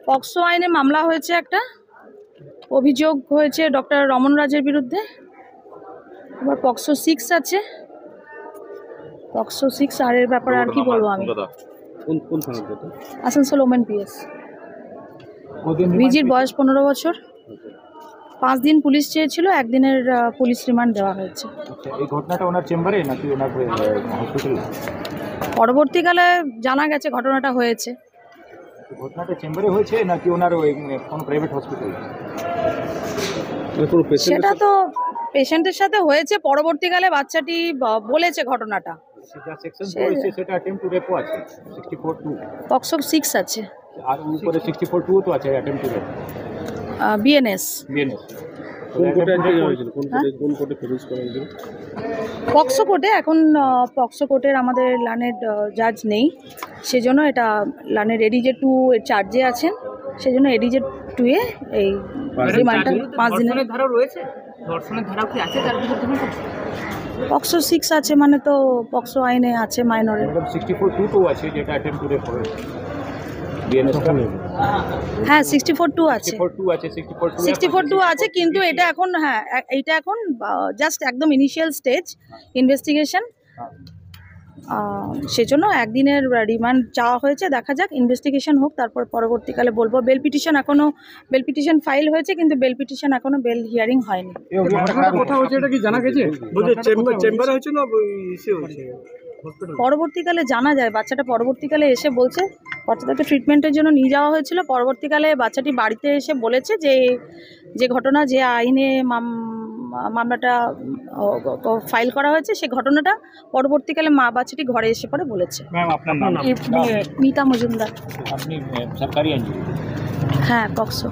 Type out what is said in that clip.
POCSO আইনে মামলা হয়েছে, একটা অভিযোগ হয়েছে ডক্টর রমন রাজের বিরুদ্ধে। এবার পক্সো 6 আছে, পক্সো 6 আর এর ব্যাপারে আর কি বলবো আমি। Asansol women PS. ভিজির বয়স 15 বছর। 5 দিন পুলিশ চেয়েছিল, 1 দিনের পুলিশ রিমান্ড দেওয়া হয়েছে। এই ঘটনাটা ওনার চেম্বারে নাকি ওনার হসপিটালে? পরবর্তীকালে জানা গেছে ঘটনাটা হয়েছে। ঘটনাটা চেম্বারে হয়েছে নাকি ওনার কোনো প্রাইভেট হসপিটালে? সেটা তো পেশেন্টের সাথে হয়েছে, পরবর্তীকালে বাচ্চাটি বলেছে ঘটনাটা। সেটা অ্যাটেম্প্ট টু রেপ আছে 64(2) পক্সো 6 আছে, আর উপরে 64(2) তো আছে অ্যাটেম্প্ট টু রেপ। বিএনএস। কোন কোর্টে হয়েছিল? কোন কোর্টে ফেস করা হয়েছিল? পক্সো কোর্টে। এখন পক্সো কোর্টের আমাদের লানের জাজ নেই, সেজন্য এটা লানের এডিজে 2 এর চার্জে আছেন, সেজন্য এডিজে 2 এ এই রিমান্ডটা 5 দিনের ধারা রয়েছে। ধর্ষণের ধারা কি আছে তার বিরুদ্ধে? পক্সো 6 আছে মানে তো পক্সো আইনে আছে মাইনরের। 64(2) তো আছে যেটা অ্যাটেম্প্ট টু রেপ হবে। হ্যাঁ 64(2) আছে, 64(2) আছে, কিন্তু এটা এখন এইটা এখন জাস্ট একদম ইনিশিয়াল স্টেজ ইনভেস্টিগেশন, সেজন্য 1 দিনের রিমান্ড চাওয়া হয়েছে। দেখা যাক, ইনভেস্টিগেশন হোক, তারপর পরবর্তীকালে বলবো। বেল পিটিশন ফাইল হয়েছে, কিন্তু বেল পিটিশন এখনো বেল হিয়ারিং হয়নি। কথা হচ্ছে এটা কি জানা গেছে? চেম্বারে হয়েছে না ইসে হয়েছে? পরবর্তীকালে জানা যায়। বাচ্চাটা পরবর্তীকালে এসে বলছে, বাচ্চাটাকে ট্রিটমেন্টের জন্য নিয়ে যাওয়া হয়েছিল। পরবর্তীকালে বাচ্চাটি বাড়িতে এসে বলেছে যে ঘটনা, যে আইনে মামলাটা ফাইল করা হয়েছে, সেই ঘটনাটা পরবর্তীকালে বাচ্চাটি ঘরে এসে পরে বলেছে। মিতা মজুমদার। আপনি সরকারি আইনজীবী? হ্যাঁ, পক্সো।